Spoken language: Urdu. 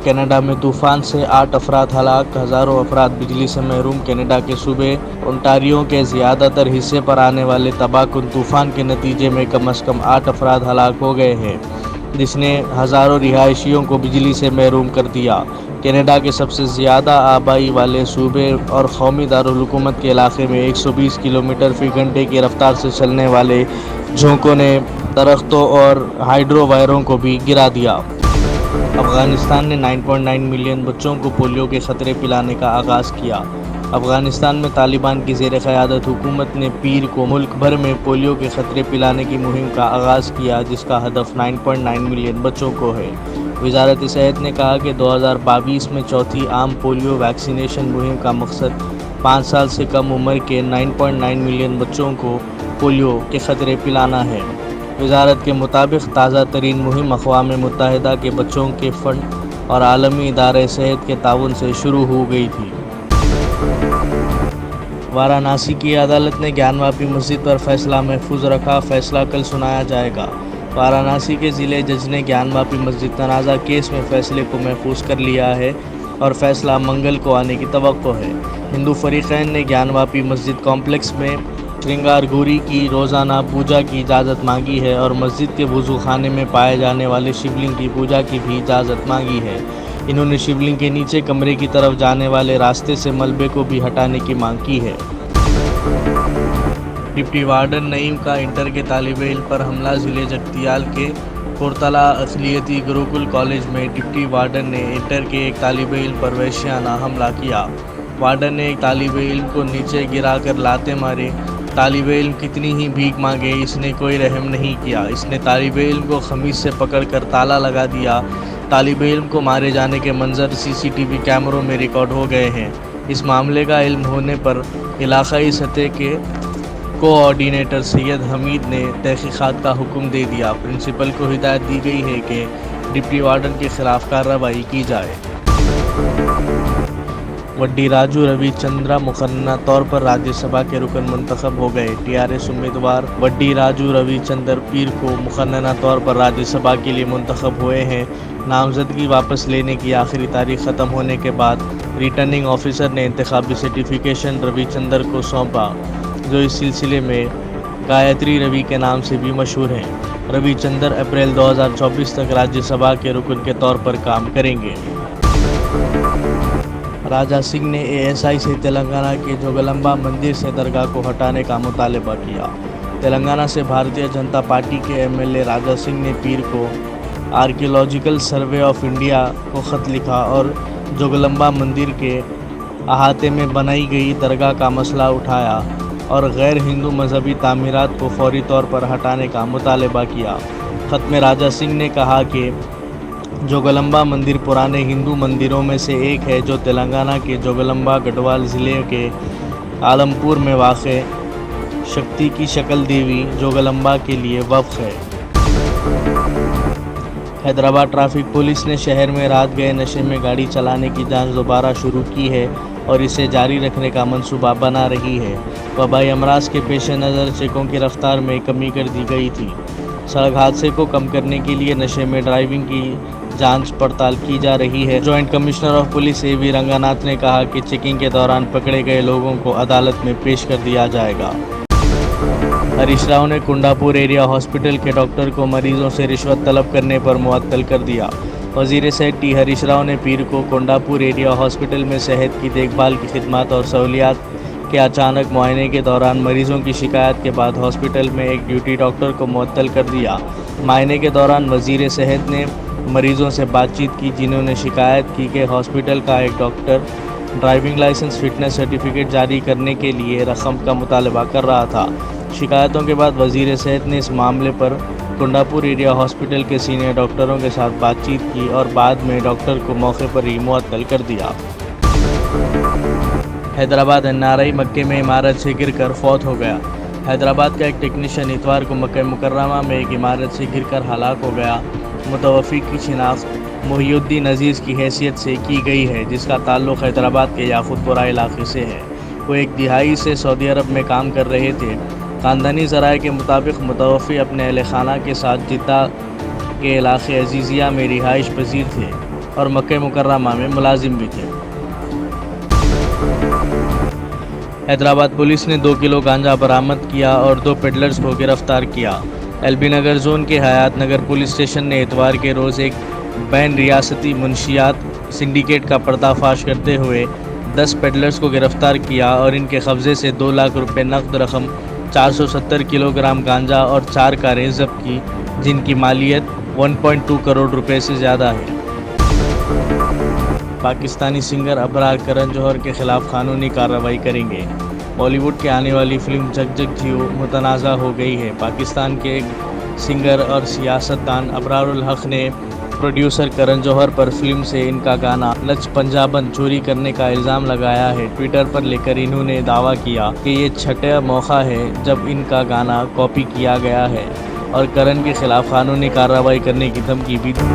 کینیڈا میں طوفان سے 8 افراد ہلاک، ہزاروں افراد بجلی سے محروم۔ کینیڈا کے صوبے اونٹاریو کے زیادہ تر حصے پر آنے والے تباہ کن طوفان کے نتیجے میں کم از کم 8 افراد ہلاک ہو گئے ہیں، جس نے ہزاروں رہائشیوں کو بجلی سے محروم کر دیا۔ کینیڈا کے سب سے زیادہ آبائی والے صوبے اور قومی دارالحکومت کے علاقے میں 120 کلومیٹر فی گھنٹے کی رفتار سے چلنے والے جھونکوں نے درختوں اور ہائیڈرو وائروں کو بھی گرا دیا۔ افغانستان نے 9.9 ملین بچوں کو پولیو کے خطرے پلانے کا آغاز کیا۔ افغانستان میں طالبان کی زیر قیادت حکومت نے پیر کو ملک بھر میں پولیو کے خطرے پلانے کی مہم کا آغاز کیا، جس کا ہدف 9.9 ملین بچوں کو ہے۔ وزارت صحت نے کہا کہ 2022 میں چوتھی عام پولیو ویکسینیشن مہم کا مقصد 5 سال سے کم عمر کے 9.9 ملین بچوں کو پولیو کے خطرے پلانا ہے۔ وزارت کے مطابق تازہ ترین مہم اقوام متحدہ کے بچوں کے فنڈ اور عالمی ادارہ صحت کے تعاون سے شروع ہو گئی تھی۔ وارانسی کی عدالت نے گیان واپی مسجد پر فیصلہ محفوظ رکھا، فیصلہ کل سنایا جائے گا۔ وارانسی کے ضلع جج نے گیان واپی مسجد تنازع کیس میں فیصلے کو محفوظ کر لیا ہے اور فیصلہ منگل کو آنے کی توقع ہے۔ ہندو فریقین نے گیان واپی مسجد کمپلیکس میں شرنگار گوری کی روزانہ پوجا کی اجازت مانگی ہے اور مسجد کے وضو خانے میں پائے جانے والے شیولنگ کی پوجا کی بھی اجازت مانگی ہے۔ انہوں نے شیولنگ کے نیچے کمرے کی طرف جانے والے راستے سے ملبے کو بھی ہٹانے کی مانگ کی ہے۔ ڈپٹی وارڈن نعیم کا انٹر کے طالب علم پر حملہ۔ ضلع جگتیال کے کورتلا اقلیتی گروکل کالج میں ڈپٹی وارڈن نے انٹر کے ایک طالب علم پر وحشیانہ حملہ کیا۔ وارڈن نے ایک طالب علم کو نیچے گرا کر لاتیں ماری۔ طالب علم کتنی ہی بھیک مانگے، اس نے کوئی رحم نہیں کیا۔ اس نے طالب علم کو قمیص سے پکڑ کر تالا لگا دیا۔ طالب علم کو مارے جانے کے منظر CCTV کیمروں میں ریکارڈ ہو گئے ہیں۔ اس معاملے کا علم ہونے پر علاقائی سطح کے کوآرڈینیٹر سید حمید نے تحقیقات کا حکم دے دیا۔ پرنسپل کو ہدایت دی گئی ہے کہ ڈپٹی وارڈن کے خلاف کارروائی کی جائے۔ وڈی راجو روی چندرا مقننہ طور پر راجیہ سبھا کے رکن منتخب ہو گئے۔ TRS امیدوار وڈی راجو روی چندر پیر کو مقننہ طور پر راجیہ سبھا کے لیے منتخب ہوئے ہیں۔ نامزدگی واپس لینے کی آخری تاریخ ختم ہونے کے بعد ریٹرننگ آفیسر نے انتخابی سرٹیفکیشن روی چندر کو سونپا، جو اس سلسلے میں گایتری روی کے نام سے بھی مشہور ہیں۔ روی چندر اپریل 2024 تک راجیہ سبھا کے رکن کے طور پر کام کریں گے۔ راجہ سنگھ نے ASI سے تلنگانہ کے جوگلمبا مندر سے درگاہ کو ہٹانے کا مطالبہ کیا۔ تلنگانہ سے بھارتیہ جنتا پارٹی کے MLA راجہ سنگھ نے پیر کو آرکیولوجیکل سروے آف انڈیا کو خط لکھا اور جوگلمبا مندر کے احاطے میں بنائی گئی درگاہ کا مسئلہ اٹھایا اور غیر ہندو مذہبی تعمیرات کو فوری طور پر ہٹانے کا مطالبہ کیا۔ خط میں راجہ سنگھ نے کہا کہ جوگلمبا مندر پرانے ہندو مندروں میں سے ایک ہے جو تلنگانہ کے جوگلمبا گڈوال ضلع کے عالمپور میں واقع شکتی کی شکل دیوی جوگلمبا کے لیے وقف ہے۔ حیدرآباد ٹریفک پولیس نے شہر میں رات گئے نشے میں گاڑی چلانے کی جانچ دوبارہ شروع کی ہے اور اسے جاری رکھنے کا منصوبہ بنا رہی ہے۔ وبائی امراض کے پیش نظر چیکوں کی رفتار میں کمی کر دی گئی تھی۔ سڑک حادثے کو کم کرنے کے لیے نشے میں ڈرائیونگ کی جانچ پڑتال کی جا رہی ہے۔ Joint commissioner of police AV رنگاناتھ نے کہا کہ چیکنگ کے دوران پکڑے گئے لوگوں کو عدالت میں پیش کر دیا جائے گا۔ ہریش راؤ نے کنڈاپور ایریا ہاسپٹل کے ڈاکٹر کو مریضوں سے رشوت طلب کرنے پر معطل کر دیا۔ وزیر صحت T ہریش راؤ نے پیر کو کنڈاپور ایریا ہاسپٹل میں صحت کی دیکھ بھال کی خدمات اور سہولیات کے اچانک معائنے کے دوران مریضوں کی شکایت کے بعد ہاسپٹل میں ایک ڈیوٹی ڈاکٹر کو معطل کر دیا۔ معائنے کے دوران وزیر صحت نے مریضوں سے بات چیت کی، جنہوں نے شکایت کی کہ ہاسپٹل کا ایک doctor driving licence fitness certificate جاری کرنے کے لیے رقم کا مطالبہ کر رہا تھا۔ شکایتوں کے بعد وزیر صحت نے اس معاملے پر کنڈاپور ایریا ہاسپٹل کے سینئر ڈاکٹروں کے ساتھ بات چیت کی اور بعد میں ڈاکٹر کو موقع پر ہی معطل کر دیا۔ حیدرآباد NRI مکے میں عمارت سے گر کر فوت ہو گیا۔ حیدرآباد کا ایک ٹیکنیشین اتوار کو مکہ مکرمہ میں ایک عمارت سے گر کر ہلاک ہو گیا۔ متوفی کی شناخت محی الدین عزیز کی حیثیت سے کی گئی ہے، جس کا تعلق حیدرآباد کے یاقوت پورہ علاقے سے ہے۔ وہ ایک دہائی سے سعودی عرب میں کام کر رہے تھے۔ خاندانی ذرائع کے مطابق متوفی اپنے اہل خانہ کے ساتھ جدہ کے علاقے عزیزیہ میں رہائش پذیر تھے۔ اور مکہ مکرمہ میں ملازم بھی تھے۔ حیدرآباد پولیس نے 2 کلو گانجا برآمد کیا اور 2 پیڈلرز کو گرفتار کیا۔ ایل بی نگر زون کے حیات نگر پولیس اسٹیشن نے اتوار کے روز ایک بین ریاستی منشیات سنڈیکیٹ کا پردہ فاش کرتے ہوئے 10 پیڈلرز کو گرفتار کیا اور ان کے قبضے سے 2 لاکھ روپے نقد رقم، 470 کلو گرام گانجا اور 4 کاریں ضبط کی، جن کی مالیت 1.2 کروڑ روپے سے زیادہ ہے۔ پاکستانی سنگر ابرار کرن جوہر کے خلاف قانونی کارروائی کریں گے۔ بالی ووڈ کی آنے والی فلم جگ جگ جیو متنازع ہو گئی ہے۔ پاکستان کے ایک سنگر اور سیاستدان ابرار الحق نے پروڈیوسر کرن جوہر پر فلم سے ان کا گانا نچ پنجابن چوری کرنے کا الزام لگایا ہے۔ ٹویٹر پر لے کر انہوں نے دعویٰ کیا کہ یہ چھٹا موقع ہے جب ان کا گانا کاپی کیا گیا ہے اور کرن کے خلاف قانونی کارروائی کرنے کی دھمکی بھی دی۔